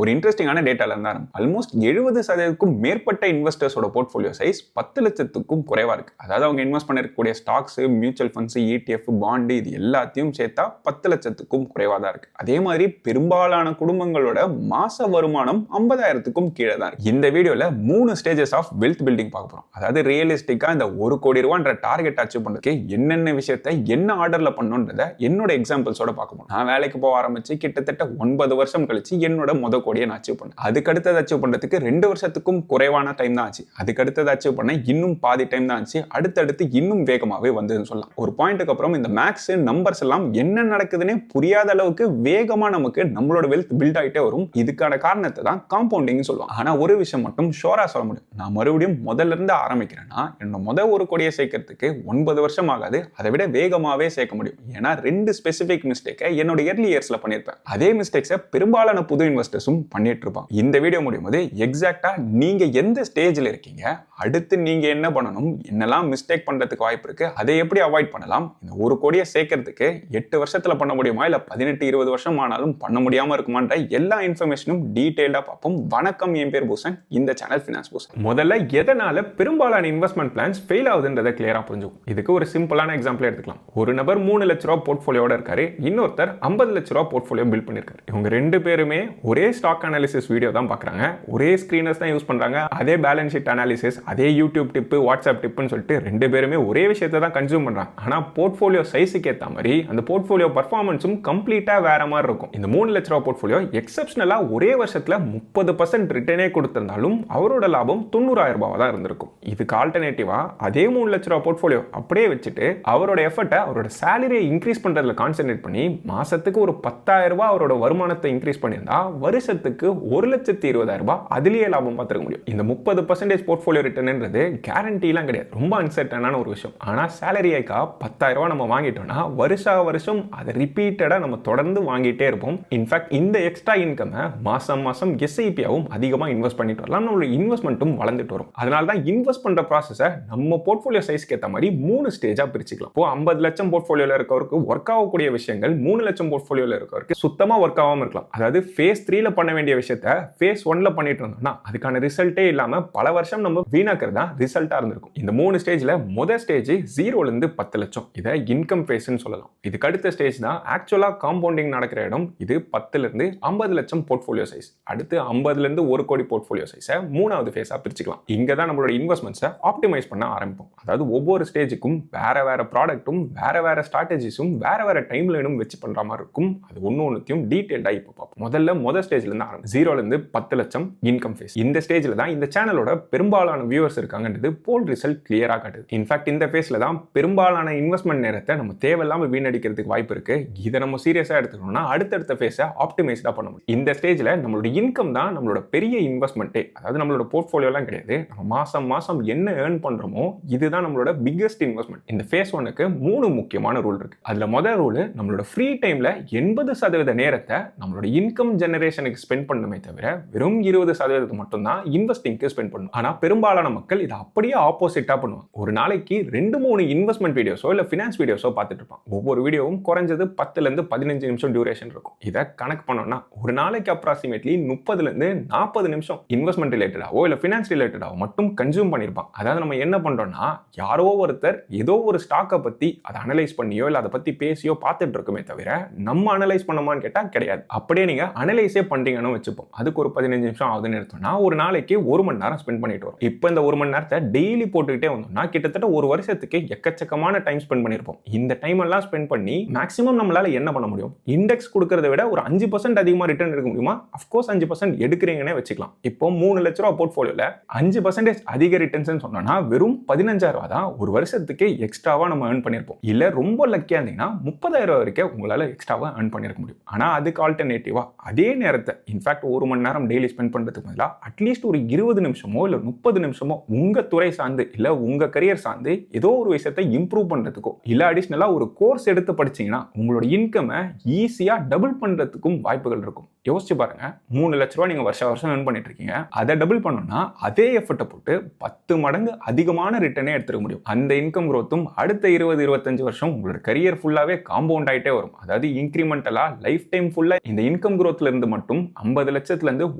ஒரு இன்ட்ரெஸ்டிங்கான டேட்டால இருந்தா ஆல்மோஸ்ட் 70% மேற்பட்ட இன்வெஸ்டர்ஸோட போர்ட்ஃபோலியோ சைஸ் 10 லட்சத்துக்கும் குறைவா இருக்கு. அதாவது அவங்க இன்வெஸ்ட் பண்ணிருக்கக்கூடிய stocks, mutual funds, ETF, bond இது எல்லாத்தையும் சேர்த்தா 10 லட்சத்துக்கும் குறைவா தான் இருக்கு. அதே மாதிரி பெரும்பாலான குடும்பங்களோட மாச வருமானம் 50,000க்கும் கீழே தான் இருக்கு. இந்த வீடியோல 3 ஸ்டேஜஸ் ஆஃப் வெல்த் பில்டிங் பார்க்க போறோம். அதாவது ரியலிஸ்டிக்கா இந்த 1 கோடி ரூபாய்ன்ற டார்கெட் அச்சீவ் பண்றதுக்கு என்னென்ன விஷயத்தை என்ன ஆர்டர்ல பண்ணணும்ன்றத என்னோட எக்ஸாம்பிள்ஸோட பார்க்க போறோம். நான் வேலைக்கு போக ஆரம்பிச்சு கிட்டத்தட்ட 9 வருஷம் கழிச்சு என்னோட கோடியை நான் அச்சீவ் பண்ணேன். அதுக்கு அடுத்தது அச்சீவ் பண்றதுக்கு 2 வருஷத்துக்கும் குறைவான டைம் தான் ஆச்சு. அதுக்கு அடுத்தது அச்சீவ் பண்ண இன்னும் பாதி டைம் தான் ஆச்சு. அடுத்தடுத்து இன்னும் வேகமாவே வந்ததுன்னு சொல்லலாம். ஒரு பாயிண்ட்டுக்கு அப்புறம் இந்த மேக்ஸ் நம்பர்ஸ் எல்லாம் என்ன நடக்குதுன்னே புரியாத அளவுக்கு வேகமா நமக்கு நம்மளோட வெல்த் பில்ட் ஆயிட்டே வரும். இதுக்கான காரணத்தை தான் காம்பவுண்டிங் சொல்லுவாங்க. ஆனா ஒரு விஷயம் மட்டும் ஷோரா சொல்ல முடியும். நான் மறுபடியும் முதல்ல இருந்து ஆரம்பிக்கிறேன்னா என்னோட 1 கோடியை சேர்க்கறதுக்கு 9 வருஷம் ஆகாது. அதை விட வேகமாவே சேர்க்க முடியும். ஏன்னா 2 ஸ்பெசிபிக் மிஸ்டேக்கை என்னோட இயர்லி இயர்ஸ்ல பண்ணிருப்பேன். அதே மிஸ்டேக்ஸை பெரும்பாலான புது இன்வெஸ்டர்ஸும் பண்ணிட்டு இருப்பாங்க. இந்த வீடியோ முடியும் போது எக்ஸாக்ட்டா நீங்க எந்த ஸ்டேஜ்ல இருக்கீங்க, அடுத்து நீங்க என்ன பண்ணணும், என்னெல்லாம் மிஸ்டேக் பண்றதுக்கு வாய்ப்பு இருக்கு, அதை எப்படி அவாய்ட் பண்ணலாம், இந்த 1 கோடியை சேர்க்கறதுக்கு 8 வருஷத்துல பண்ண முடியுமா இல்ல 18-20 வருஷம் ஆனாலும் பண்ண முடியாம இருக்குமான்ற எல்லா இன்ஃபர்மேஷனும் டீடைலா பார்ப்போம். வணக்கம், என் பேர் பூசன். இந்த சேனல் ஃபினான்ஸ் பூசன். முதல்ல எதனால பெரும்பாலான இன்வெஸ்ட்மெண்ட் பிளான்ஸ் ஃபெயில் ஆகுதுன்றதை கிளியரா புரிஞ்சுக்கும். இதுக்கு ஒரு சிம்பிளான எக்ஸாம்பிள் எடுத்துக்கலாம். ஒரு நபர் 3 லட்ச ரூபாய் போர்ட்ஃபோலியோட இருக்காரு, இன்னொருத்தர் 50 லட்ச ரூபாய் போர்ட்ஃபோலியோ பில்ட் பண்ணிருக்காரு. இவங்க 2 பேருமே ஒரே ஸ்டாக் அனாலிசிஸ் வீடியோ தான் பார்க்குறாங்க, ஒரே ஸ்க்ரீனர்ஸ் தான் யூஸ் பண்ணுறாங்க, அதே பேலன்ஸ் ஷீட் அனாலிசிஸ், அதே யூடியூப் டிப்பு, வாட்ஸ்அப் டிப்புன்னு சொல்லிட்டு 2 பேருமே ஒரே விஷயத்தை தான் கன்சியூம் பண்ணுறாங்க. ஆனால் போர்ட்ஃபோலியோ சைஸுக்கு ஏற்ற மாதிரி அந்த போர்ட்ஃபோலியோ பர்ஃபார்மன்ஸும் கம்ப்ளீட்டாக வேற மாதிரி இருக்கும். இந்த 3 லட்ச ரூபா போர்ட்ஃபோலியோ எக்ஸப்ஷனலாக ஒரே வருஷத்தில் 30% ரிட்டர்னே கொடுத்திருந்தாலும் அவரோட லாபம் 90,000 ரூபாய் தான் இருந்திருக்கும். இதுக்கு ஆல்டர்னேட்டிவா அதே 3 லட்ச ரூபா போர்ட்ஃபோலியோ அப்படியே வச்சுட்டு அவரோட எஃபர்ட்டை அவரோட சேலரியை இன்க்ரீஸ் பண்ணுறதுல கான்சென்ட்ரேட் பண்ணி மாசத்துக்கு ஒரு 10,000 ரூபாய் அவரோட வருமானத்தை இன்க்ரீஸ் பண்ணியிருந்தா வருஷத்துக்கு 1,20,000 ரூபாய் அதிலேயே லாபம் பார்த்துருக்க முடியும். இந்த 30% போர்ட்ஃபோலியோ ரிட்டர்ன்ன்றது கேரண்டிலாம் கிடையாது, ரொம்ப அன்சர்டனான ஒரு விஷயம். ஆனால் சேலரி ஐக்கா 10,000 ரூபாய் நம்ம வாங்கிட்டோம்னா வருஷம் அதை ரிப்பீட்டடா நம்ம தொடர்ந்து வாங்கிட்டே இருப்போம். இன்ஃபேக்ட் இந்த எக்ஸ்ட்ரா இன்கமை மாசம் எஸ்ஐபியாவும் அதிகமாக இன்வெஸ்ட் பண்ணிட்டு வரலாம். நம்மளோட இன்வெஸ்ட்மெண்ட்டும் வளர்ந்துட்டு வரும். அதனால தான் இன்வெஸ்ட் பண்ற ப்ராசஸை நம்ம போர்ட்ஃபோலியோ சைஸ்க்கு ஏற்ற மாதிரி 3 ஸ்டேஜா பிரிச்சுக்கலாம். இப்போ 50 லட்சம் போர்ட்ஃபோலியோல இருக்கவருக்கு ஒர்க் ஆகக்கூடிய விஷயங்கள் 3 லட்சம் போர்ட்ஃபோலியோல இருக்கவருக்கு சுத்தமா ஒர்க் ஆகாம இருக்கலாம். அதாவது ஃபேஸ் 3ல பண்ண வேண்டிய விஷயத்தை ஃபேஸ் 1ல பண்ணிட்டு இருந்தோம்னா அதுக்கான ரிசல்ட்டே இல்லாம பல வருஷம் நம்ம வீணாக்குறது தான் ரிசல்ட்டா இருந்திருக்கும். இந்த 3 ஸ்டேஜ்ல முதல் ஸ்டேஜ் 0ல இருந்து 10 லட்சம், இதை இன்கம் ஃபேஸ்ன்னு சொல்லலாம். இதுக்கு அடுத்த ஸ்டேஜ் தான் ஆக்சுவலா காம்பவுண்டிங் நடக்கிற இடம். இது 10ல இருந்து 50 லட்சம் போர்ட்ஃபோலியோ சைஸ். அடுத்து 50ல இருந்து 1 கோடி போர்ட்ஃபோலியோ சைஸை 3வது ஃபேஸா பிரிச்சுக்கலாம். இங்க தான் நம்மளோட இன்வெஸ்ட்மெண்ட்ஸை ஆப்டிமைஸ் பண்ண ஆரம்பிப்போம். அதாவது ஒவ்வொரு ஸ்டேஜுக்கும் வேற ப்ராடக்ட்டும் வேற ஸ்ட்ராட்டஜிஸும் வேற டைம் லைனும் வச்சு பண்ற மாதிரி இருக்கும். அது ஒன்னொன்னுத்தையும் டீடைல்டா இப்போ பார்ப்போம். முதல் ஸ்டேஜ்ல இருந்து ஆரம்பி 0ல இருந்து 10 லட்சம் இன்கம் ஃபேஸ். இந்த ஸ்டேஜ்ல தான் இந்த சேனலோட பெரும்பாலான வியூவர்ஸ் இருக்காங்கன்றது போல் ரிசல்ட் கிளியரா காட்டுது. இன்ஃபேக்ட் இந்த ஃபேஸ்ல தான் பெரும்பாலான இன்வெஸ்ட்மெண்ட் நேரத்தை நம்ம தேவையில்லாம வீணடிக்கிறதுக்கு வாய்ப்பு இருக்கு. இதை நம்ம சீரியஸா எடுத்துக்கணும்னா அடுத்தடுத்த ஃபேஸை ஆப்டிமைஸ்டா பண்ண முடியும். இந்த ஸ்டேஜ்ல நம்மளோட இன்கம் தான் நம்மளோட பெரிய இன்வெஸ்ட்மெண்ட்டே. அதாவது நம்மளோட போர்ட்ஃபோலியோலாம் கிடையாது, நம்ம மாசம் என்ன ஏர்ன் பண்றோமோ இதுதான் நம்மளோட பிக்கஸ்ட் இன்வெஸ்ட்மெண்ட். இந்த ஃபேஸ் 1க்கு 3 முக்கியமான ரூல் இருக்கு. அதுல முதல் ரூல், நம்மளோட ஃப்ரீ டைம்ல 80% நேரத்தை நம்மளோட இன்கம் ஜெனரேஷனுக்கு ஸ்பெண்ட் பண்ணுமே தவிர வெறும் 20% மட்டும் தான் இன்வெஸ்டிங்க்கு ஸ்பெண்ட் பண்ணணும். ஆனா பெரும்பாலான மக்கள் இதை அப்படியே ஆப்போசிட்டா பண்ணுவாங்க. ஒரு நாளைக்கு 2-3 இன்வெஸ்ட்மெண்ட் வீடியோஸோ இல்ல ஃபினான்ஸ் வீடியோஸோ பார்த்துட்டு இருப்பாங்க. ஒவ்வொரு வீடியோவும் குறைஞ்சது 10ல இருந்து 15 நிமிஷம் டியூரேஷன் இருக்கும். இதை கணக்கு பண்ணோம்னா ஒரு நாளைக்கு அப்ராக்சிமேட்லி 30ல இருந்து 40 நிமிஷம் இன்வெஸ்ட்மெண்ட் ரிலேட்டடாவோ இல்ல ஃபினான்ஸ் ரிலேட்டடாவோ மட்டும் கன்சியூம் பண்ணிருப்பாங்க. அதாவது நம்ம என்ன பண்றோம்னா யாரோ ஒருத்தர் ஏதோ ஒரு ஸ்டாக்கை பத்தி அதை அனலைஸ் பண்ணியோ இல்ல அதை பத்தி பேசியோ பார்த்துட்டு இருக்குமே தவிர நம்ம அனலைஸ் பண்ணோமான்னு கேட்டா கிடையாது. அப்படியே நீங்க அனலைஸே பண்றீங்கன்னு வச்சுப்போம். அதுக்கு ஒரு 15 நிமிஷம் ஆகுதுன்னு எடுத்தோம்னா ஒரு நாளைக்கு 1 மணி நேரம் ஸ்பெண்ட் பண்ணிட்டு வரும். இப்போ இந்த 1 மணி நேரத்தை டெய்லி போட்டுக்கிட்டே வந்தோம்னா கிட்டத்தட்ட ஒரு வருஷத்துக்கு எக்கச்சக்கமான டைம் ஸ்பெண்ட் பண்ணிருப்போம். இந்த டைம் எல்லாம் ஸ்பெண்ட் பண்ணி மேக்ஸிமம் நம்மளால என்ன பண்ண முடியும்? இண்டெக்ஸ் கொடுக்கறத விட ஒரு 5% அதிகமா ரிட்டர்ன் எடுக்க முடியுமா? அஃப்கோர்ஸ் 5% எடுக்கிறீங்கன்னே வச்சுக்கலாம். இப்போ 3 லட்ச ரூபாய் போர்ட்ஃபோலியோல 5% அதிக ரிட்டர்ன்ஸ் சொன்னோம்னா வெறும் 15,000 ரூபாய் தான் ஒரு வருஷத்துக்கு எக்ஸ்ட்ராவா நம்ம ஏர்ன் பண்ணிருப்போம். இல்ல ரொம்ப லக்கியா இருந்தீங்கன்னா 30,000 ரூபாய் வரைக்கும் உங்களால எக்ஸ்ட்ராவா ஏர்ன் பண்ணிருக்க முடியும். ஆனா அதுக்கு ஆல்டர்னேட்டிவா அதே நேரத்தை இன்ஃபேக்ட் 1 மணி நேரம் டெய்லி ஸ்பெண்ட் பண்றதுக்கு பதிலா அட்லீஸ்ட் ஒரு 20 நிமிஷமோ இல்ல 30 நிமிஷமோ உங்க துறை சார்ந்து இல்ல உங்க கரியர் சார்ந்து ஏதோ ஒரு விஷயத்தை இம்ப்ரூவ் பண்றதுக்கோ இல்ல அடிஷனலா ஒரு கோர்ஸ் எடுத்து படிச்சீங்கன்னா உங்களோட இன்கம் ஈஸியா டபுள் பண்றதுக்கும் வாய்ப்புகள் இருக்கும். யோசிச்சு பாருங்க, 3 லட்ச ரூபா நீங்க வருஷம் earn பண்ணிட்டு இருக்கீங்க. அதை டபுள் பண்ணணும்னா அதே எஃபர்ட்டை போட்டு 10 மடங்கு அதிகமான ரிட்டர்னே எடுத்துக்க முடியும். அந்த இன்கம் growthம் அடுத்த 20-25 வருஷம் உங்களோட கரியர் ஃபுல்லாவே காம்பவுண்ட் ஆயிட்டே வரும். அதாவது இன்கிரிமெண்டலா லைஃப் டைம் ஃபுல்லா இந்த இன்கம் growthல இருந்து மட்டும் 50 லட்சத்துல இருந்து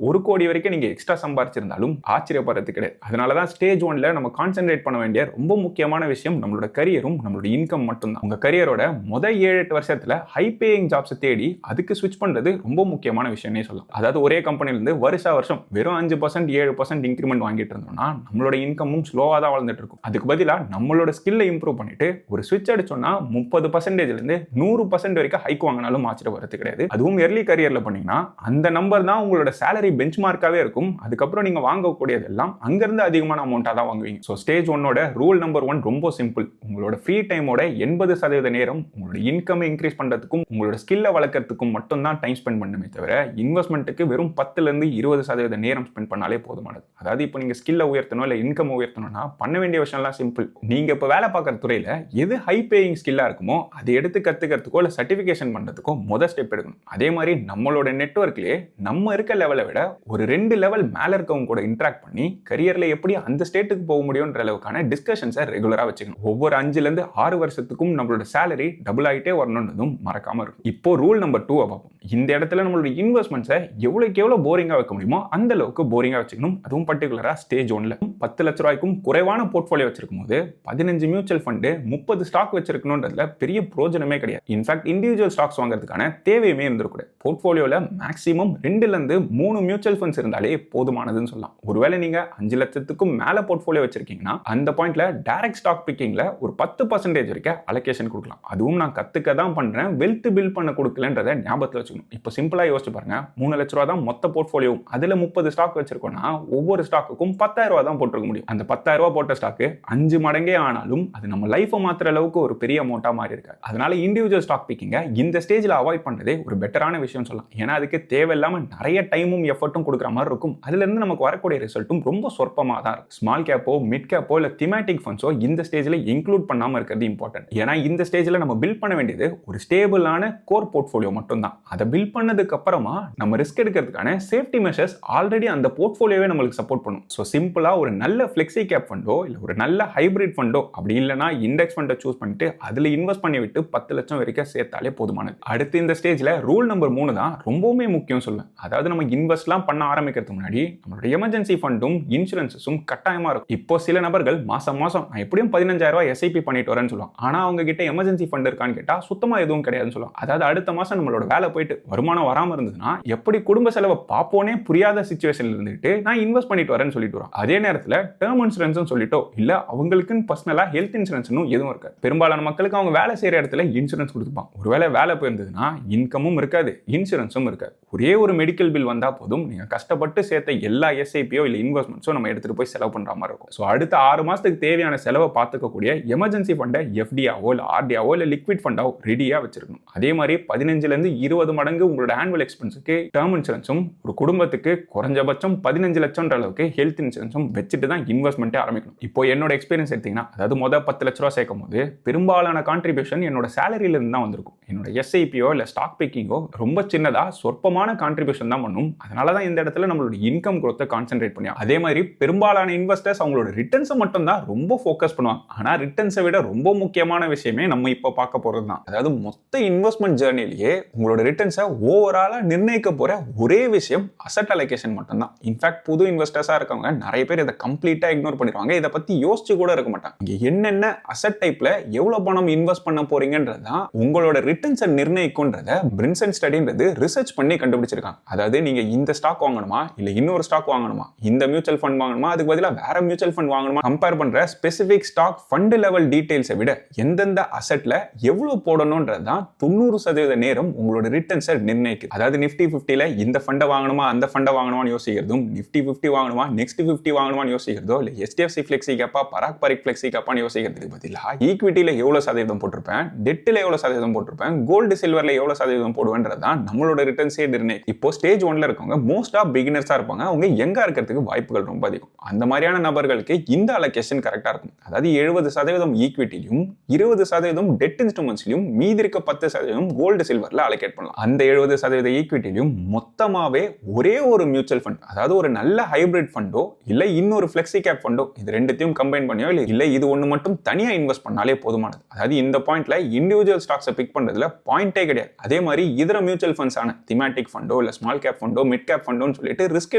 1 கோடி வரைக்கும் நீங்க எக்ஸ்ட்ரா சம்பாதிச்சிருந்தாலும் ஆச்சரியப்படுறது கிடையாது. அதனாலதான் ஸ்டேஜ் 1ல நம்ம கான்சென்ட்ரேட் பண்ண வேண்டிய ரொம்ப முக்கியமான விஷயம் நம்மளோட கரியரும் நம்மளோட இன்கம் மட்டும்தான். உங்க கரியரோட முதல் 7-8 வருஷத்துல ஹை பேயிங் ஜாப்ஸ் தேடி அதுக்கு ஸ்விட்ச் பண்றது ரொம்ப முக்கியமான விஷயம்னே சொல்லலாம். அதாவது ஒரே கம்பெனில இருந்து வருஷம் வெறும் 5% 7% இன்கிரிமெண்ட் வாங்கிட்டு இருந்தோம்னா நம்மளோட இன்கமும் ஸ்லோவா தான் வளர்ந்துட்டு இருக்கும். அதுக்கு பதிலா நம்மளோட ஸ்கில்லை இம்ப்ரூவ் பண்ணிட்டு ஒரு ஸ்விட்ச் அடிச்சோம்னா 30% இருந்து 100% வரைக்கும் ஹைக் வாங்கினாலும் ஆச்சரியப்படுறது கிடையாது. அதுவும் early கரியர்ல பண்ணீங்கன்னா அந்த நம்பர் தான் உங்களோட salary பெஞ்ச்மார்க்காவே இருக்கும். அதுக்கப்புறம் நீங்க வாங்கக்கூடியது எல்லாம் அங்கிருந்து அதிகமான அமௌண்ட்டா தான் வாங்குவீங்க. ஸோ ஸ்டேஜ் 1ஓட ரூல் நம்பர் 1 ரொம்ப சிம்பிள். உங்களோட ஃப்ரீ டைமோட 80% நேரம் உங்களோட இன்கம் இன்க்ரீஸ் பண்றதுக்கும் உங்களோட ஸ்கில்லை வளர்க்கறதுக்கும் மட்டும் தான் டைம் ஸ்பெண்ட் பண்ணுமே தவிர இன்வெஸ்ட்மெண்ட்டுக்கு வெறும் 10-20% நேரம் ஸ்பெண்ட் பண்ணாலே போதுமானது. அதாவது இப்போ நீங்க ஸ்கில்லை உயர்த்தணும் இல்லை இன்கம் உயர்த்தணும்னா பண்ண வேண்டிய விஷயம்லாம் சிம்பிள். நீங்க இப்போ வேலை பார்க்குற துறையில எது ஹை பேயிங் ஸ்கில்லா இருக்குமோ அதை எடுத்து கத்துக்கிறதுக்கோ இல்லை சர்டிஃபிகேஷன் பண்றதுக்கோ முதல் ஸ்டெப் எடுக்கணும். அதே மாதிரி நம்மளோட நெட்வொர்க்லேயே நம்ம இருக்க லெவலை விட ஒரு 2 லெவல் மேல இருக்கவங்க கூட இன்டராக்ட் பண்ணி கரியர்ல எப்படி அந்த ஸ்டேட்டுக்கு போக முடியும்ன்ற அளவுக்கான டிஸ்கஷன்ஸை ரெகுலரா வச்சுக்கணும். ஒவ்வொரு 5-6 வருஷத்துக்கும் நம்மளோட சேலரி டபுள் ஆகிட்டே வரணும்ன்றதும் மறக்காம இருக்கும். இப்போ ரூல் நம்பர் 2 பார்ப்போம். இந்த இடத்துல நம்மளோட இன்வெஸ்ட்மெண்ட்ஸை எவ்வளவு போரிங்கா வைக்க முடியுமோ அந்த அளவுக்கு போரிங்கா வச்சுக்கணும். அதுவும் பர்டிகுலரா ஸ்டேஜ் 1ல 10 லட்ச ரூபாய்க்கும் குறைவான போர்ட்ஃபோலியோ வச்சிருக்கும் போது 15 மியூச்சுவல் ஃபண்டு 30 ஸ்டாக் வச்சிருக்கணும்ன்றதுல பெரிய பிரோஜனமே கிடையாது. இன்ஃபேக்ட் இண்டிவிஜுவல் ஸ்டாக்ஸ் வாங்குறதுக்கான தேவையுமே இருந்திருக்கூடாது. போர்ட்ஃபோலியோல மேக்ஸிமம் 2-3 மியூச்சுவல் ஃபண்ட்ஸ் இருந்தாலே போதுமானதுன்னு சொல்லலாம். ஒருவேளை நீங்க 5 லட்சத்துக்கும் மேல போர்ட்ஃபோலியோ வச்சிருக்கீங்கன்னா அந்த பாயிண்ட்ல டைரக்ட் ஸ்டாக் பிக்கிங்ல ஒரு 10% வரைக்கும் அலோகேஷன் கொடுக்கலாம். அதுவும் நான் கத்துக்க தான் பண்றேன், வெல்த் பில்ட் பண்ண கொடுக்கலன்றதை ஞாபகத்தில் வச்சுக்கணும். இப்போ சிம்பிளா யோசிச்சு பாருங்க, 3 லட்ச ரூபா தான் மொத்த போர்ட்ஃபோலியோ, அதுல 30 ஸ்டாக் வச்சிருக்கோம்னா ஒவ்வொரு ஸ்டாக்குக்கும் 10,000 ரூபா தான் போட்டிருக்க முடியும். அந்த 10,000 ரூபா போட்ட ஸ்டாக்கு 5 மடங்கே ஆனாலும் அது நம்ம லைஃபை மாத்துற அளவுக்கு ஒரு பெரிய அமௌண்டா மாறி இருக்கு. அதனால இண்டிவிஜுவல் ஸ்டாக் பிக்கிங்க இந்த ஸ்டேஜ்ல அவாய்ட் பண்றதே ஒரு பெட்டரான விஷயம் சொல்லலாம். ஏன்னா அதுக்கு தேவையில்லாம நிறைய டைமும் எஃபர்ட்டும் கொடுக்குற மாதிரி இருக்கும். அதுல இருந்து நமக்கு வரக்கூடிய ரிசல்ட்டும் ரொம்ப சொற்பமா தான் இருக்கும். ஸ்மால் கேப்போ மிட் கேப்போ இல்ல திமேட்டிக் ஃபண்ட்ஸோ இந்த ஸ்டேஜ்ல இன்க்ளூட் பண்ணாம இருக்கிறது இம்பார்ட்டன்ட். ஏன்னா இந்த ஸ்டேஜ்ல நம்ம பில்ட் பண்ண வேண்டியது ஒரு ஸ்டேபிளான கோர் போர்ட்ஃபோலியோ மட்டும் தான். அதை பில்ட் பண்ணதுக்கு அப்புறமா நம்ம ரிஸ்க் எடுக்கிறதுக்கான சேஃப்டி மெஷர்ஸ் ஆல்ரெடி அந்த போர்ட்ஃபோலியோவே நம்மளுக்கு சப்போர்ட் பண்ணும். ஸோ சிம்பிளா ஒரு நல்ல ஃபிளெக்ஸி கேப் ஃபண்டோ இல்ல ஒரு நல்ல ஹைபிரிட் ஃபண்டோ அப்படி இல்லைன்னா இண்டெக்ஸ் ஃபண்டை சூஸ் பண்ணிட்டு அதுல இன்வெஸ்ட் பண்ணி விட்டு 10 லட்சம் வரைக்கும் சேர்த்தாலே போதுமானது. அடுத்து இந்த ஸ்டேஜ்ல ரூல் நம்பர் 3 தான் ரொம்பவுமே முக்கியம் சொல்லுவேன். அதாவது நம்ம இன்வெஸ்ட்லாம் பண்ண ஆரம்பிக்கிறதுக்கு முன்னாடி நம்மளோட எமர்ஜென்சி ஃபண்டும் இன்சூரன்ஸும் கட்டாயமா இருக்கும். இப்போ சில நபர்கள் மாசம் நான் எப்படியும் 15,000 ரூபாய் எஸ்ஐபி பண்ணிட்டு வரேன்னு சொல்லுவாங்க. ஆனா அவங்க கிட்ட எமர்ஜென்சி ஃபண்ட் இருக்கான்னு கேட்டா சுத்தமா எதுவும் கிடையாதுன்னு சொல்லுவாங்க. அதாவது அடுத்த மாசம் நம்மளோட வேலை போயிட்டு வருமானம் வராம இருந்ததுன்னா எப்படி குடும்ப செலவை பாப்போனே புரியாத சிச்சுவேஷன்ல இருந்துட்டு நான் இன்வெஸ்ட் பண்ணிட்டு வரேன்னு சொல்லிட்டு வரோம். அதே நேரத்தில் டேர்ம் இன்சூரன்ஸ் சொல்லிட்டோ இல்ல அவங்களுக்குன்னு பர்சனலா ஹெல்த் இன்சூரன்ஸ் எதுவும் இருக்காது. பெரும்பாலான மக்களுக்கு அவங்க வேலை செய்யற இடத்துல இன்சூரன்ஸ் கொடுத்துப்பாங்க. ஒருவேளை வேலை போயிருந்ததுன்னா இன்கமும் இருக்காது இன்சூரன்ஸும் இருக்காது. ஒரே ஒரு மெடிக்கல் பில் வந்தா போதும் நீங்க கஷ்டப்பட்டு சேர்த்த எல்லா எஸ்ஐபியோ இல்ல இன்வெஸ்ட்மெண்ட்ஸோ நம்ம எடுத்துட்டு போய் செலவு பண்ற மாதிரி இருக்கும். ஸோ அடுத்த 6 மாசத்துக்கு தேவையான செலவை பார்த்துக்கக்கூடிய எமர்ஜென்சி ஃபண்டை எஃப்டியாவோ இல்ல ஆர்டியாவோ இல்ல லிக்விட் ஃபண்டாவோ ரெடியா வச்சிருக்கணும். அதே மாதிரி 15-20 மடங்கு உங்களோட ஆனுவல் எக்ஸ்பென்ஸுக்கு டேர்ம் இன்சூரன்ஸும் ஒரு குடும்பத்துக்கு குறைஞ்சபட்சம் 15 லட்சம் அளவுக்கு ஹெல்த் இன்சூரன்ஸும் வச்சுட்டு தான் இன்வெஸ்ட்மெண்ட்டே ஆரம்பிக்கணும். இப்போ என்னோட எக்ஸ்பீரியன்ஸ் எடுத்தீங்கன்னா அதாவது முதல் 10 லட்ச ரூபா சேர்க்கும் போது பெரும்பாலான கான்ட்ரிபியூஷன் என்னோட சேலரியில இருந்து தான் வந்திருக்கும். என்னோட எஸ்ஐபியோ இல்ல ஸ்டாக் பிக்கிங்கோ ரொம்ப சின்னதா சொற்பமான கான்ட்ரிபியூஷன் தான் பண்ணும். அதனால தான் இந்த இடத்துல நம்மளோட இன்கம் growth கான்சென்ட்ரேட் பண்ணி அதே மாதிரி பெரும்பாலான இன்வெஸ்டர்ஸ் அவங்களோட ரிட்டர்ன்ஸை மட்டும் தான் ரொம்ப ஃபோக்கஸ் பண்ணுவாங்க. ஆனா ரிட்டர்ன்ஸை விட ரொம்ப முக்கியமான விஷயமே நம்ம இப்போ பார்க்க போறது தான். அதாவது மொத்த இன்வெஸ்ட்மெண்ட் ஜர்னிலேயே உங்களோட ரிட்டர்ன்ஸை ஓவராலா நிர்ணயிக்க போற ஒரே விஷயம் அசெட் அலோகேஷன் மட்டும் தான். இன்ஃபேக்ட் புது இன்வெஸ்டர்ஸா இருக்கவங்க நிறைய பேர் இதை கம்ப்ளீட்டா இக்னோர் பண்ணிடுவாங்க. இதை பத்தி யோசிச்சு கூட இருக்க மாட்டாங்க. இங்க என்னென்ன அசெட் டைப்ல எவ்வளவு பணம் இன்வெஸ்ட் பண்ண போறீங்கன்றதுதான் உங்களோட ரிட்டர்ன்ஸை நிர்ணயிக்கும்ன்றத பிரின்சன் ஸ்டடின்றது ரிசர்ச் பண்ணி கண்டுபிடிச்சிருக்காங்க. அதாவது நீங்க இந்த ஸ்டாக் வாங்கணுமா இல்ல இன்னொரு ஸ்டாக் வாங்கணுமா, இந்த மியூச்சுவல் ஃபண்ட் வாங்கணுமா அதுக்கு பதிலா வேற மியூச்சுவல் ஃபண்ட் வாங்கணுமா கம்பேர் பண்ற ஸ்பெசிபிக் ஸ்டாக் ஃபண்ட் லெவல் டீடைல்ஸை விட எந்தெந்த அசெட்ல எவ்வளவு போடணும்ன்றதுதான் 90% நேரம் உங்களோட ரிட்டர்ன்ஸை நிர்ணயிக்குது. அதாவது நிஃப்டி 50ல இந்த ஃபண்டை வாங்கணுமா அந்த ஃபண்டை வாங்கணுமான்னு யோசிக்கிறதும் நிஃப்டி 50 வாங்கணுமா நெக்ஸ்ட் 50 வாங்கணுமான்னு யோசிக்கிறதோ இல்ல HDFC ஃபிளெக்ஸி கேப்பா பராக் பரிக் ஃபிளெக்ஸி கேப்பான்னு யோசிக்கிறதுக்கு பதிலா ஈக்விட்டியில எவ்வளவு சதவீதம் போட்டிருப்பேன், டெட்டில் எவ்வளவு சதவீதம் போட்டிருப்பேன், கோல்டு சில்வர்ல எவ்வளவு சதவீதம் போடுவேன்றதான் நம்மளோட ரிட்டர்ன்ஸே நிர்ணயிக்கும். இப்போ ஸ்டேஜ் 1ல இருக்கவங்க மோஸ்டா பிகினர்ஸா இருப்பாங்க. அவங்க எங்கா இருக்கிறதுக்கு வாய்ப்புகள் ரொம்ப அதிகம். அந்த மாதிரியான நபர்களுக்கு இந்த அலோகேஷன் கரெக்டா இருக்கும். அதாவது 70% ஈக்விட்டிலையும் 20% டெட் இன்ஸ்ட்ருமெண்ட்ஸ்லையும் மீதி இருக்க 10% கோல்டு சில்வர்ல அலோகேட் பண்ணலாம். அந்த 70% ஈக்விட்டி ஈக்விட்டிலையும் மொத்தமாவே ஒரே ஒரு மியூச்சுவல் ஃபண்ட், அதாவது ஒரு நல்ல ஹைபிரிட் ஃபண்டோ இல்ல இன்னொரு ஃபிளெக்ஸி கேப் ஃபண்டோ, இது ரெண்டுத்தையும் கம்பைன் பண்ணியோ இல்ல இது ஒண்ணு மட்டும் தனியா இன்வெஸ்ட் பண்ணாலே போதுமானது. அதாவது இந்த பாயிண்ட்ல இண்டிவிஜுவல் ஸ்டாக்ஸை பிக் பண்றதுல பாயிண்டே கிடையாது. அதே மாதிரி இதர மியூச்சுவல் ஃபண்ட்ஸ் ஆன திமேட்டிக் ஃபண்டோ இல்ல ஸ்மால் கேப் ஃபண்டோ மிட் கேப் ஃபண்டோன்னு சொல்லிட்டு ரிஸ்க்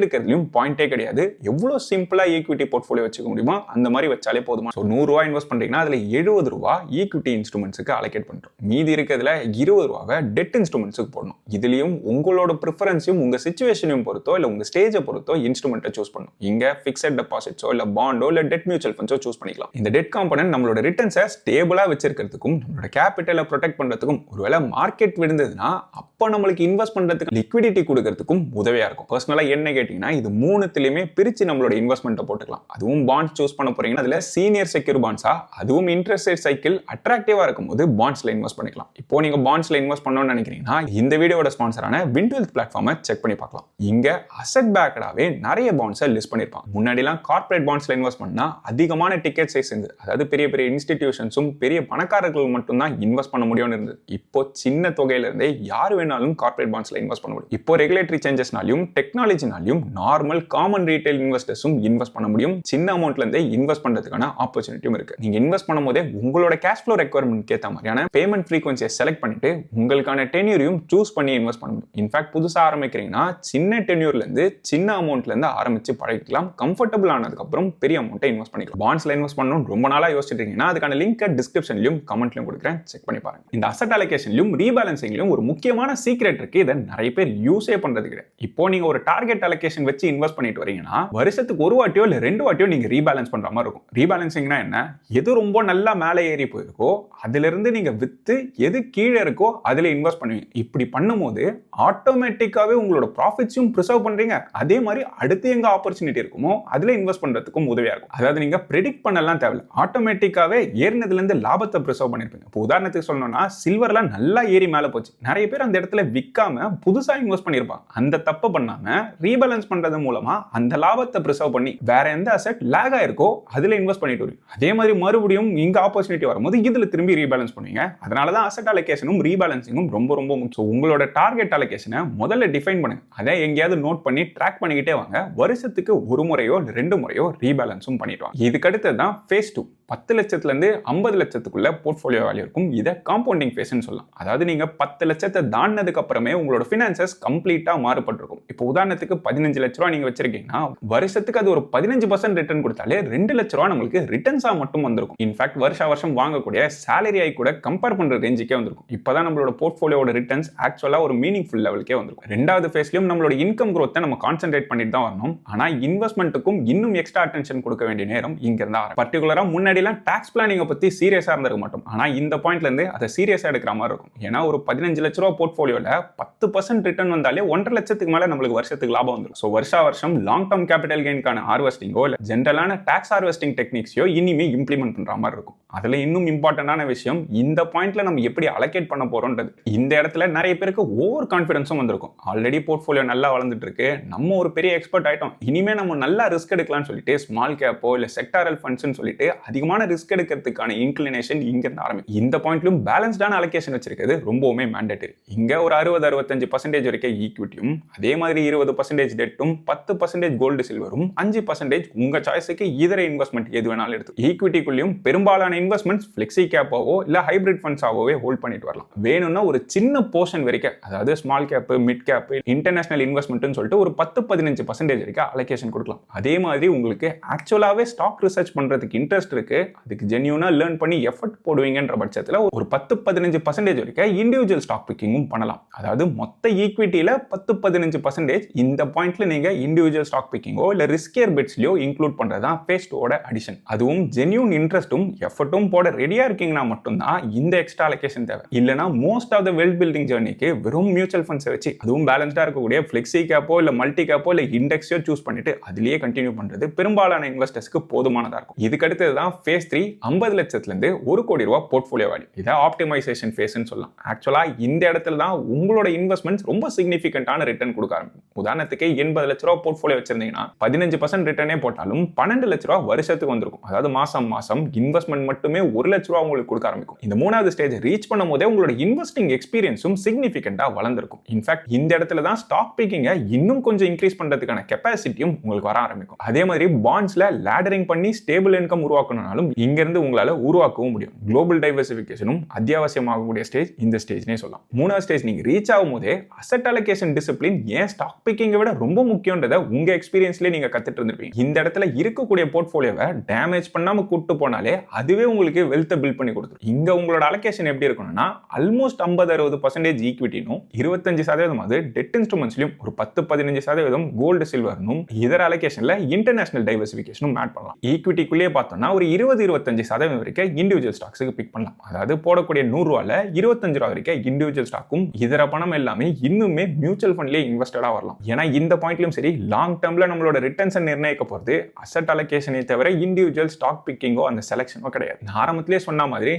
எடுக்கிறதுலயும் பாயிண்டே கிடையாது. எவ்வளவு சிம்பிளா ஈக்விட்டி போர்ட்ஃபோலியோ வச்சுக்க முடியுமோ அந்த மாதிரி வச்சாலே போதுமா. ₹100 இன்வெஸ்ட் பண்றீங்கன்னா அதுல ₹70 ஈக்விட்டி இன்ஸ்ட்ருமெண்ட்ஸ்க்கு அலோகேட் பண்றோம். மீதி இருக்கிறதுல ₹20 டெட் இன்ஸ்ட்ருமெண்ட்ஸ்க்கு போடணும். இதுலயும் உங்களோட ப்ரிஃபரன்ஸையும் உங்க சிச்சுவேஷனையும் பொறுத்தோ இல்ல உங்க ஸ்டேஜை பொறுத்தோ இன்ஸ்ட்ருமெண்ட்டை சூஸ் பண்ணணும். இங்க ஃபிக்ஸட் டெபாசிட்ஸோ இல்ல பாண்டோ இல்ல டெட் மியூச்சுவல் ஃபண்ட்ஸோ சூஸ் பண்ணிக்கலாம். இந்த டெட் காம்பனன்ட் நம்மளோட ரிட்டர்ன்ஸை ஸ்டேபிளா வச்சிருக்கிறதுக்கும் நம்மளோட கேபிட்டலை ப்ரொடெக்ட் பண்றதுக்கும், ஒருவேளை மார்க்கெட் விழுந்ததுன்னா அப்போ நம்மளுக்கு இன்வெஸ்ட் பண்றதுக்கு லிக்விடிட்டி கொடுக்கறதுக்கும் உதவியா இருக்கும். பர்சனலா என்ன கேட்டீங்கன்னா இது மூணுத்திலுமே பிரிச்சு நம்மளோட இன்வெஸ்ட்மெண்ட்டை போட்டுக்கலாம். அதுவும் பாண்ட்ஸ் சூஸ் பண்ண போறீங்கன்னா அதுல சீனியர் செக்யூர் பாண்ட்ஸா, அதுவும் இன்ட்ரெஸ்ட் ரேட் சைக்கிள் அட்ராக்டிவா இருக்கும்போது பாண்ட்ஸ்ல இன்வெஸ்ட் பண்ணிக்கலாம். இப்போ நீங்க பாண்ட்ஸ்ல இன்வெஸ்ட் பண்ணணும்னு நினைக்கிறீங்கன்னா இந்த வீடியோட ஸ்பான்சரான வின்ட்வெல்த் பிளாட்ஃபார்மை செக் பண்ணி பார்க்கலாம். இங்க அசெட் பேக்டாவே நிறைய பாண்ட்ஸை லிஸ்ட் பண்ணிருப்பாங்க. முன்னாடிலாம் கார்ப்பரேட் பாண்ட்ஸ்ல இன்வெஸ்ட் பண்ணா அதிகமான டிக்கெட் சைஸ் இருந்தது. அதாவது பெரிய பெரிய இன்ஸ்டிடியூஷன்ஸும் பெரிய பணக்காரர்கள் மட்டும் தான் இன்வெஸ்ட் பண்ண முடியும்னு இருந்தது. இப்போ சின்ன தொகையில இருந்தே யார் வேணாலும் கார்ப்பரேட் பாண்ட்ஸ்ல இன்வெஸ்ட் பண்ண முடியும். இப்போ ரெகுலேட்டரி சேஞ்சஸ்னாலையும் டெக்னாலஜினாலையும் நார்மல் காமன் ரீட்டைல் இன்வெஸ்டர்ஸும் இன்வெஸ்ட் பண்ண முடியும். சின்ன அமௌண்ட்ல இருந்தே இன்வெஸ்ட் பண்றதுக்கான ஆப்பர்ச்சுனிட்டியும் இருக்கு. நீங்க இன்வெஸ்ட் பண்ணும்போதே உங்களோட கேஷ் ஃப்ளோ ரெக்வயர்மெண்ட் ஏற்ற மாதிரியான பேமெண்ட் ஃப்ரீக்வன்சியை செலக்ட் பண்ணிட்டு உங்களுக்கான டென்யூரையும் சூஸ் பண்ணி இன்வெஸ்ட் பண்ண முடியும். இன்ஃபேக்ட் புதுசா ஆரம்பிக்கிறீங்கன்னா சின்ன டென்யூர்ல இருந்து சின்ன அமௌண்ட்ல இருந்து ஆரம்பிச்சு பழகிக்கலாம். கம்ஃபர்டபிள் ஆனதுக்கு அப்புறம் பெரிய அமௌண்ட்டை இன்வெஸ்ட் பண்ணிக்கலாம். பாண்ட்ஸ்ல இன்வெஸ்ட் பண்ணணும் ரொம்ப நாளா யோசிச்சுட்டு இருக்கீங்கன்னா அதுக்கான லிங்க் டிஸ்கிரிப்ஷன்லயும் கமெண்ட்லயும் கொடுக்குறேன், செக் பண்ணி பாருங்க. இந்த அசெட் அலோகேஷன்லயும் ரீபேலன்சிங்லயும் ஒரு முக்கியமான சீக்ரெட் இருக்கு. இதை நிறைய பேர் யூஸே பண்றது கிடையாது. இப்போ நீங்க ஒரு டார்கெட் அலோகேஷன் வச்சு இன்வெஸ்ட் பண்ணிட்டு வரீங்கன்னா வருஷத்துக்கு ஒரு வாட்டியோ இல்ல 2 வாட்டியோ நீங்க ரீபேலன்ஸ் பண்ற மாதிரி இருக்கும். ரீபேலன்சிங்னா என்ன? எது ரொம்ப நல்லா மேலே ஏறி போயிருக்கோ அதுல இருந்து நீங்க வித்து எது கீழே இருக்கோ அதுல இன்வெஸ்ட் பண்ணுவீங்க. இப்படி பண்ணும்போது ஆட்டோமேட்டிக்காவே உங்களோட ப்ராஃபிட்ஸையும் ப்ரிசர்வ் பண்றீங்க. அதே மாதிரி அடுத்து எங்க ஆப்பர்ச்சுனிட்டி இருக்குமோ அதுல இன்வெஸ்ட் பண்றதுக்கும் உதவியா இருக்கும். அதாவது நீங்க பிரெடிக்ட் பண்ணலாம் தேவையில்லை, ஆட்டோமேட்டிக்காவே ஏறினதுல இருந்து லாபத்தை ப்ரிசர்வ் பண்ணிருப்பீங்க. இப்போ உதாரணத்துக்கு சொல்லணும்னா சில்வர்ல நல்லா ஏறி மேல போச்சு, நிறைய பேர் அந்த இடத்துல விற்காம புதுசா இன்வெஸ்ட் பண்ணிருப்பாங்க. அந்த தப்பு பண்ணாம ரீபேலன்ஸ் பண்றது மூலமா அந்த லாபத்தை ப்ரிசர்வ் பண்ணி வேற எந்த அசெட் லேக் ஆயிருக்கோ அதுல இன்வெஸ்ட் பண்ணிட்டு வருவீங்க. அதே மாதிரி மறுபடியும் இங்க ஆப்பர்ச்சுனிட்டி வரும்போது இதுல திரும்பி ரீபேலன்ஸ் பண்ணுவீங்க. அதனாலதான் அசெட் அலோகேஷனும் ரீபேலன்சிங்கும் ரொம்ப ரொம்ப முக்கியம். உங்களோட டார்கெட் அலோகேஷனை முதல்ல டிஃபைன் பண்ணுங்க. அதை எங்கேயாவது நோட் பண்ணி ட்ராக் பண்ணிக்கிட்டே வாங்க. வருஷத்துக்கு ஒரு முறையோ 2 முறையோ ரீபேலன்ஸும் பண்ணிட்டு வாங்க. இதுக்கு அடுத்து தான் ஃபேஸ் 2. 10 லட்சத்துல இருந்து 50 லட்சத்துக்குள்ள போர்ட்ஃபோலியோ வேல்யூ இருக்கும். இதை காம்பவுண்டிங் ஃபேஸ்னு சொல்லலாம். அதாவது நீங்க 10 லட்சத்தை தாண்டினதுக்கு அப்புறமே உங்களோட ஃபினான்சஸ் கம்ப்ளீட்டா மாறுபட்டிருக்கும். இப்போ உதாரணத்துக்கு 15 லட்ச ரூபா நீங்க வச்சிருக்கீங்கன்னா வருஷத்துக்கு அது ஒரு 15% ரிட்டர்ன் கொடுத்தாலே 2 லட்ச ரூபா நம்மளுக்கு ரிட்டர்ன்ஸா மட்டும் வந்திருக்கும். இன்ஃபேக்ட் வருஷம் வாங்கக்கூடிய சேலரி ஆகி கூட கம்பேர் பண்ற ரேஞ்சுக்கே வந்திருக்கும். இப்பதான் நம்மளோட போர்ட்ஃபோலியோட ரிட்டர்ன்ஸ் ஆக்சுவலா ஒரு மீனிங்ஃபுல் லெவலுக்கே வந்திருக்கும். ரெண்டாவது ஃபேஸ்லயும் நம்மளோட இன்கம் growth நம்ம கான்சென்ட்ரேட் பண்ணிட்டு தான் வரணும். ஆனா இன்வெஸ்ட்மெண்ட்டுக்கும் இன்னும் எக்ஸ்ட்ரா அட்டென்ஷன் கொடுக்க வேண்டிய நேரம் இங்க இருந்தா. பர்டிகுலரா முன்னாடி டாக்ஸ் பிளானிங் பத்தி சீரியஸா இருந்திருக்க மாட்டோம். ஆனா இந்த பாயிண்ட்ல இருந்து அதை சீரியஸா எடுக்கிற மாதிரி இருக்கும். ஏன்னா ஒரு 15 லட்ச ரூபா போர்ட்ஃபோலியோல 10% ரிட்டர்ன் வந்தாலே 1.5 லட்சத்துக்கு மேல நம்மளுக்கு வருஷத்துக்கு லாபம் வந்துடும். சோ வருஷம் லாங் டர்ம் கேபிட்டல் கெயின்கான ஹார்வெஸ்டிங்கோ இல்ல ஜென்ரலான டாக்ஸ் ஹார்வெஸ்டிங் டெக்னிக்ஸையோ இனிமே இம்ப்ளிமெண்ட் பண்ற மாதிரி இருக்கும். அதுல இன்னும் இம்பார்ட்டன்டான விஷயம் இந்த பாயிண்ட்ல நம்ம எப்படி அலோகேட் பண்ண போறோம்ன்றது. இந்த இடத்துல நிறைய பேருக்கு ஓவர் கான்ஃபிடன்ஸும் வந்திருக்கும். ஆல்ரெடி போர்ட்ஃபோலியோ நல்லா வளர்ந்துட்டு இருக்கு, நம்ம ஒரு பெரிய எக்ஸ்பர்ட் ஆயிட்டோம், இனிமே நம்ம நல்லா ரிஸ்க் எடுக்கலாம்னு சொல்லிட்டு ஸ்மால் கேப்போ இல்ல செக்டாரல் ஃபண்ட்ஸ்னு சொல்லிட்டு அதிகமான ரிஸ்க் எடுக்கிறதுக்கான இன்க்ளினேஷன் இங்க இருந்து ஆரம்பிக்கும். இந்த பாயிண்ட்லயும் பேலன்ஸ்டான அலோகேஷன் வச்சிருக்கிறது ரொம்பவுமே மேண்டேட்டரி. இங்க ஒரு 60-65% வரைக்கும் ஈக்விட்டியும், அதே மாதிரி 20% டெட்டும், 10% கோல்டு சில்வரும், 5% உங்க சாய்ஸுக்கு இதர இன்வெஸ்ட்மெண்ட் எது வேணாலும் எடுத்து. ஈக்விட்டிக்குள்ளேயும் பெரும்பாலான இன்வெஸ்ட்மெண்ட்ஸ் ஃபிளெக்ஸி கேப்பாவோ இல்ல ஹைபிரிட் ஃபண்ட்ஸாகவே ஹோல்ட் பண்ணிட்டு வரலாம். வேணும்னா ஒரு சின்ன போர்ஷன் வரைக்கும், அதாவது small cap, mid cap, international இன்வெஸ்ட்மெண்ட்னு சொல்லிட்டு ஒரு 10-15% வரைக்கும் அலோகேஷன் கொடுக்கலாம். அதே மாதிரி உங்களுக்கு ஆக்சுவலாவே ஸ்டாக் ரிசர்ச் பண்றதுக்கு இன்ட்ரெஸ்ட் இருக்கு, அதுக்கு ஜென்யூனா லேர்ன் பண்ணி எஃபர்ட் போடுவீங்கன்ற பட்சத்துல ஒரு 10-15% வரைக்கும் இண்டிவிஜுவல் ஸ்டாக் பிக்கிங்கும் பண்ணலாம். அதாவது மொத்த ஈக்விட்டியில 10-15% இந்த பாயிண்ட்ல நீங்க இண்டிவிஜுவல் ஸ்டாக் பிக்கிங்கோ இல்ல ரிஸ்கியர் பெட்ஸ்லயோ இன்க்ளூட் பண்றதுதான் ஃபேஸ் 2 அடிஷன். அதுவும் ஜென்யூன் இன்ட்ரெஸ்ட்டும் எஃபர்ட்டும் போட ரெடியா இருக்கீங்கன்னா மட்டும்தான் இந்த எக்ஸ்ட்ரா அலோகேஷன் தேவை. இல்லனா most of the wealth building ஜர்னிக்கு வெறும் மியூச்சுவல் ஃபண்ட்ஸ் வச்சு, அதுவும் பேலன்ஸ்டா இருக்கக்கூடிய ஃபிளெக்ஸி கேப்போ இல்ல மல்டி கேப்போ இல்ல இண்டெக்ஸோ சூஸ் பண்ணிட்டு அதுலயே கண்டினியூ பண்றது பெரும்பாலான இன்வெஸ்டர்ஸ்க்கு போதுமானதா இருக்கும். இதுக்கு அடுத்தது தான் ஃபேஸ் 3 50 லட்சத்திலிருந்து 1 கோடி ரூபாய் போர்ட்ஃபோலியோ வேல்யூ. இதை ஆப்டிமைசேஷன் ஃபேஸ்னு சொல்லலாம். ஆக்சுவலா இந்த இடத்துல தான் உங்களோட இன்வெஸ்ட்மெண்ட்ஸ் ரொம்ப சிக்னிஃபிகண்டான ரிட்டர்ன் கொடுக்க ஆரம்பிக்கும். உதாரணத்துக்கு 80 லட்ச ரூபாய் போர்ட்ஃபோலியோ வச்சிருந்தீங்கன்னா 15% ரிட்டர்னே போட்டாலும் 12 லட்ச ரூபாய் வருஷத்துக்கு வந்திருக்கும். அதாவது மாசம் இன்வெஸ்ட்மெண்ட் மட்டுமே 1 லட்ச ரூபாய் உங்களுக்கு கொடுக்க ஆரம்பிக்கும். இந்த மூணாவது ஸ்டேஜ் ரீச் பண்ணும் போதே உங்களோட இன்வெஸ்டிங் எக்ஸ்பீரியன்ஸும் சிக்னிஃபிகண்டா வளர்ந்திருக்கும். இன்ஃபேக்ட் இந்த இடத்துல தான் ஸ்டாக் பிக்கிங்க இன்னும் கொஞ்சம் இன்க்ரீஸ் பண்றதுக்கான கெப்பாசிட்டியும் உங்களுக்கு வர ஆரம்பிக்கும். அதே மாதிரி பாண்ட்ஸ்ல லேடரிங் பண்ணி ஸ்டேபிள் இன்கம் உருவாக்கணும்னாலும் இங்க இருந்து உங்களால உருவாக்கவும் முடியும். குளோபல் டைவர்சிஃபிகேஷனும் அத்தியாவசியமாகக்கூடிய ஸ்டேஜ் இந்த ஸ்டேஜ்னே சொல்லலாம். மூணாவது ஸ்டேஜ் நீங்க ரீச் ஆகும் போதே அசெட் அலோகேஷன் டிசிப்ளின் ஏன் ஸ்டாக் பிக்கிங்கை விட ரொம்ப முக்கியம்ன்றதை உங்க எக்ஸ்பீரியன்ஸ்லேயே நீங்க கத்துட்டு இருந்திருப்பீங்க. இந்த இடத்துல இருக்கக்கூடிய போர்ட்ஃபோலியோவை டேமேஜ் பண்ணாம கூட்டு போனாலே அதுவே உங்களுக்கு வெல்த்தை பில்ட் பண்ணி கொடுத்துரும். இங்க உங்களோட அலோகேஷன் எப்படி இருக்கணும்னா ஆல்மோஸ்ட் 50-60% ஈக்விட்டினும் 25% டெட் இன்ஸ்ட்ருமெண்ட்ஸ்லயும் ஒரு 10-15% கோல்டு சில்வர்னும் இதர அலோகேஷன்ல இன்டர்நேஷனல் டைவர்சிஃபிகேஷனும் ஆட் பண்ணலாம். ஈக்விட்டிக்குள்ளேயே பார்த்தோம்னா ஒரு 20-25% வரைக்கும் இண்டிவிஜுவல் ஸ்டாக்ஸுக்கு பிக் பண்ணலாம். அதாவது போடக்கூடிய 100 ரூபாயில 25 ரூபாய் வரைக்கும் இண்டிவிஜுவல் ஸ்டாக்கும் இதர பணம் எல்லாமே இன்னுமே மியூச்சுவல் ஃபண்ட்லயே இன்வெஸ்டடா வரலாம். ஏன்னா இந்த பாயிண்ட்லயும் சரி லாங் டேர்ம்ல நம்மளோட ரிட்டர்ன்ஸ் நிர்ணயிக்க போறது அசெட் அலோகேஷனை தவிர இண்டிவிஜுவல் ஸ்டாக் பிக்கிங்கோ அந்த செலக்ஷனோ கிடையாது. நான் ஆரம்பத்திலே சொன்ன மாதிரி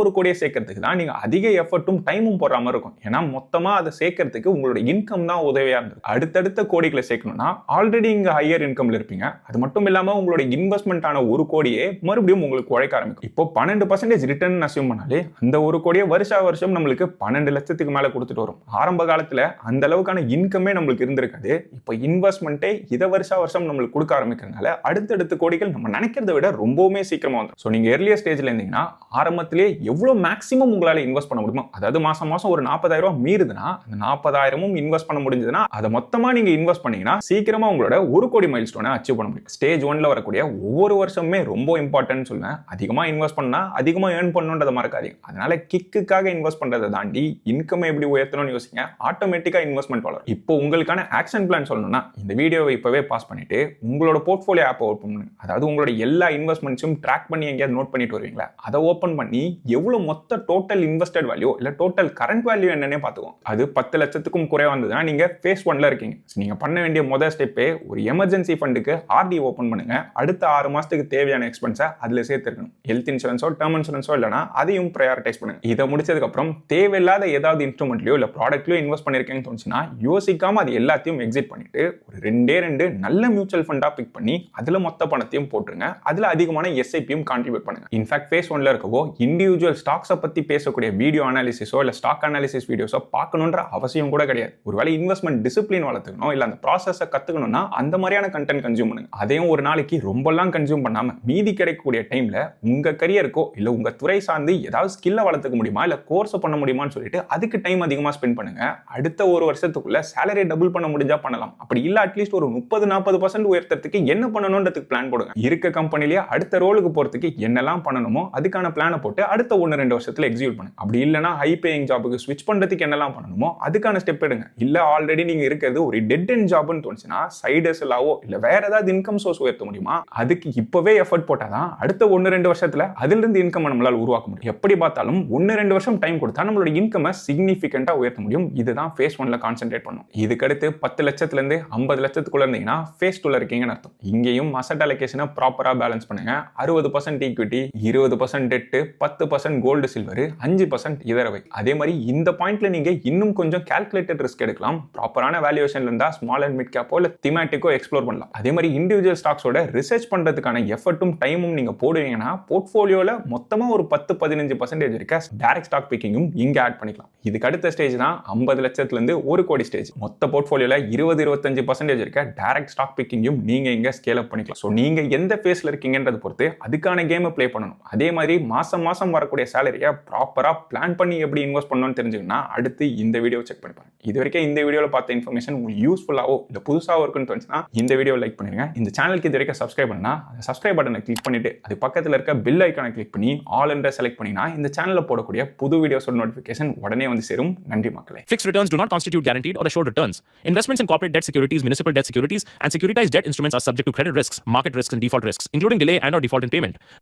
ஒரு கோடியை சேர்க்கறதுக்கு தான் நீங்க அதிக எஃபர்ட்டும் டைமும் போடுற மாதிரி இருக்கும். ஏன்னா மொத்தமா அதை சேர்க்கறதுக்கு உங்களோட இன்கம் தான் உதவியா இருந்தது. அடுத்தடுத்த கோடிகளை சேர்க்கணும்னா ஆல்ரெடி இங்க ஹையர் இன்கம்ல இருப்பீங்க. அது மட்டும் இல்லாம உங்களோட இன்வெஸ்ட்மெண்ட் ஆன 1 கோடியே மறுபடியும் உங்களுக்கு உழைக்க ஆரம்பிக்கும். இப்போ 12% ரிட்டர்ன் அசியூம் பண்ணாலே அந்த 1 கோடியே வருஷம் நம்மளுக்கு 12 லட்சத்துக்கு மேல கொடுத்துட்டு வரும். ஆரம்ப காலத்துல அந்த அளவுக்கான இன்கமே நம்மளுக்கு இருந்திருக்காது. இப்போ இன்வெஸ்ட்மெண்ட்டே இதை வருஷம் நம்மளுக்கு கொடுக்க ஆரம்பிக்கிறதுனால அடுத்தடுத்த கோடிகள் நம்ம நினைக்கிறத விட ரொம்பவுமே சீக்கிரமா வந்துடும். ஸோ நீங்க எர்லியர் ஸ்டேஜ்ல இருந்தீங்கன்னா ஆரம்பத்திலே எவ்வளவு மேக்ஸிமம் உங்களால இன்வெஸ்ட் பண்ண முடியுமோ, அதாவது மாசம் ஒரு 40,000 ரூபாய் மீறுதுன்னா அந்த 40,000 இன்வெஸ்ட் பண்ண முடிஞ்சதுன்னா அதை மொத்தமா நீங்க இன்வெஸ்ட் பண்ணீங்கன்னா சீக்கிரமா உங்களோட 1 கோடி மைல் ஸ்டோனை அச்சீவ் பண்ண முடியும். ஸ்டேஜ் 1ல வரக்கூடிய ஒவ்வொரு வருஷமே ரொம்ப இம்பார்ட்டன்ட் சொல்லுவேன். அதிகமா இன்வெஸ்ட் பண்ணா அதிகமா ஏர்ன் பண்ணணுன்றதை மறக்காதீங்க. அதனால கிக்குக்காக இன்வெஸ்ட் பண்றதை தாண்டி இன்கம் எப்படி உயர்த்தணும்னு யோசிங்க. ஆட்டோமேட்டிக்கா இன்வெஸ்ட்மெண்ட் வளரும். இப்போ உங்களுக்கான ஆக்ஷன் பிளான் சொல்லணும்னா இந்த வீடியோவை இப்பவே பாஸ் பண்ணிட்டு உங்களோட போர்ட்ஃபோலியோ ஆப் ஓபன் பண்ணுங்க. அதாவது உங்களோட எல்லா இன்வெஸ்ட்மெண்ட்ஸும் ட்ராக் பண்ணி எங்கேயாவது நோட் பண்ணிட்டு வருவீங்களா, அதை ஓபன் பண்ணி எவ்வளவு மொத்த டோட்டல் இன்வெஸ்டட் வேல்யூ இல்ல டோட்டல் கரண்ட் வேல்யூ என்னன்னே பார்த்துக்கோங்க. அது 10 லட்சத்துக்கும் குறைவா வந்ததுன்னா நீங்க ஃபேஸ் 1ல இருக்கீங்க. நீங்க பண்ண வேண்டிய முதல் ஸ்டெப்பே ஒரு எமர்ஜென்சி ஃபண்டுக்கு ஆர்டி ஓபன் பண்ணுங்க. அடுத்த 6 மாசத்துக்கு தேவையான எக்ஸ்பென்ஸை அதுல சேர்த்துக்கணும். ஹெல்த் இன்சூரன்ஸோ டேர்ம் இன்சூரன்ஸோ இல்லைனா அதையும் ப்ரையாரிட்டைஸ் பண்ணுங்க. இதை முடிச்சதுக்கு அப்புறம் தேவையில்லாத ஏதாவது இன்ஸ்ட்ருமெண்ட்லயோ இல்ல ப்ராடக்ட்லயோ இன்வெஸ்ட் பண்ணிருக்கீங்கன்னு தோணுச்சுன்னா யோசிக்காம அது எல்லாத்தையும் எக்ஸிட் பண்ணிட்டு ஒரு 2 நல்ல மியூச்சுவல் ஃபண்டா பிக் பண்ணி அதுல மொத்த பணத்தையும் போட்டுருங்க. அதுல அதிகமான எஸ்ஐபியும் கான்ட்ரிபியூட் பண்ணுங்க. இன்ஃபேக்ட் ஃபேஸ் 1ல இருக்கவோ இண்டிவிஜுவல் ஸ்டாக்ஸை பத்தி பேசக்கூடிய வீடியோ அனாலிசிஸோ இல்ல ஸ்டாக் அனாலிசிஸ் வீடியோஸோ பார்க்கணுன்ற அவசியம் கூட கிடையாது. ஒருவேளை இன்வெஸ்ட்மெண்ட் டிசிப்ளின் வளர்த்துக்கணும் இல்ல அந்த ப்ராசஸை கத்துக்கணும்னா அந்த மாதிரியான கண்டென்ட் கன்சியூம் பண்ணுங்க. அதையும் ஒரு நாளைக்கு ரொம்பலாம் கன்சியூம் பண்ணாம மீதி கிடைக்கக்கூடிய டைம்ல உங்க கரியருக்கோ இல்ல உங்க துறை சார்ந்து ஏதாவது ஸ்கில்லை வளர்த்துக்க முடியுமா இல்ல கோர்ஸ் பண்ண முடியுமான்னு சொல்லிட்டு அதுக்கு டைம் அதிகமா ஸ்பெண்ட் பண்ணுங்க. அடுத்த 1 வருஷத்துக்குள்ள சேலரி டபுள் பண்ண முடிஞ்சா பண்ணலாம். அப்படி இல்ல அட்லீஸ்ட் ஒரு 30-40% உயர்த்தறதுக்கு என்ன பண்ணணும்ன்றதுக்கு பிளான் போடுங்க. இருக்க கம்பெனிலேயே அடுத்த ரோலுக்கு போறதுக்கு என்னெல்லாம் பண்ணணுமோ அதுக்கான பிளானை போட்டு அடுத்த 1-2 வருஷத்துல எக்ஸிக்யூட் பண்ணுங்க. அப்படி இல்லனா ஹை பேயிங் ஜாபுக்கு ஸ்விட்ச் பண்றதுக்கு என்னெல்லாம் பண்ணணுமோ அதுக்கான ஸ்டெப் எடுங்க. இல்ல ஆல்ரெடி நீங்க இருக்கிறது ஒரு டெட் எண்ட் ஜாப்னு தோணுச்சுன்னா சைடு ஹஸ்லாவோ இல்ல வேற ஏதாவது இன்கம் சோர்ஸ் உயர்த்த முடியுமா, அதுக்கு இப்பவே எஃபர்ட் போட்டாதான் அடுத்த 1-2 வருஷத்துல அதுல இருந்து இன்கம் நம்மளால உருவாக்க முடியும். எப்படி பார்த்தாலும் 1-2 வருஷம் டைம் கொடுத்தா நம்மளோட இன்கம் சிக்னிஃபிகண்டா உயர்த்த முடியும். இதுதான் ஃபேஸ் 1ல கான்சென்ட்ரேட் பண்ணும். இதுக்கு அடுத்து 10 லட்சத்துல இருந்து 50 லட்சத்துக்குள்ள இருந்தீங்கன்னா ஃபேஸ் 2ல இருக்கீங்கன்னு அர்த்தம். இங்கேயும் அசெட் அலோகேஷனை ப்ராப்பரா பேலன்ஸ் பண்ணுங்க. 60% ஈக்விட்டி, 20% டெட், 10% கோல்டு சில்வர், 5% இதரவை. அதே மாதிரி இந்த பாயிண்ட்ல நீங்க இன்னும் கொஞ்சம் கால்குலேட்டட் ரிஸ்க் எடுக்கலாம். ப்ராப்பரான வேல்யூவேஷன்ல இருந்தா ஸ்மால் அண்ட் மிட் கேப்போ இல்ல திமேட்டிக்கோ எக்ஸ்ப்ளோர் பண்ணலாம். அதே மாதிரி இண்டிவிஜுவல் ஸ்டாக்ஸோட ரிசர்ச் பண்றதுக்கான எஃபர்ட்டும் டைமும் நீங்க போடுவீங்கன்னா போர்ட்ஃபோலியோல மொத்தமா ஒரு 10-15% இருக்க டைரக்ட் ஸ்டாக் பிக்கிங்கும் இங்க ஆட் பண்ணிக்கலாம். இதுக்கு அடுத்த ஸ்டேஜ் தான் 50 லட்சத்துல இருந்து 1 கோடி ஸ்டேஜ். மொத்த போர்ட்ஃபோலியோல 20-25% இருக்க டைரக்ட் ஸ்டாக் பிக்கிங்கும் நீங்க இங்க ஸ்கேல் அப் பண்ணிக்கலாம். சோ நீங்க எந்த ஃபேஸ்ல இருக்கீங்கன்றத பொறுத்து அதுக்கான கேமை ப்ளே பண்ணணும். அதே மாதிரி மாசம் வரக்கூடிய சேலரியை ப்ராப்பரா பிளான் பண்ணி எப்படி இன்வெஸ்ட் பண்ணணும்னு தெரிஞ்சுக்கணும்னா அடுத்து இந்த வீடியோ செக் பண்ணி பாருங்க. இது வரைக்கும் இந்த வீடியோல பார்த்த இன்ஃபர்மேஷன் உங்களுக்கு யூஸ்ஃபுல்லாவோ இல்ல புதுசாவோ இருக்குன்னு தோணுச்சுன்னா இந்த வீடியோ லைக் பண்ணுங்க. இந்த சேனலுக்கு இது வரைக்கும் சப்ஸ்கிரைப் பண்ணா அந்த சப்ஸ்கிரைப் பட்டனை கிளிக் பண்ணிட்டு அது பக்கத்துல இருக்க பெல் ஐகானை கிளிக் பண்ணி ஆல் என்ற செலக்ட் பண்ணினா இந்த சேனல்ல போடக்கூடிய புது வீடியோஸோட நோட்டிஃபிகேஷன் உடனே வந்து சேரும். நன்றி மக்களே. Fixed returns do not constitute guaranteed or assured returns. Investments in corporate debt securities, municipal debt securities, and securitized debt instruments are subject to credit risks, market risks, and default risks, including delay and/or default in payment.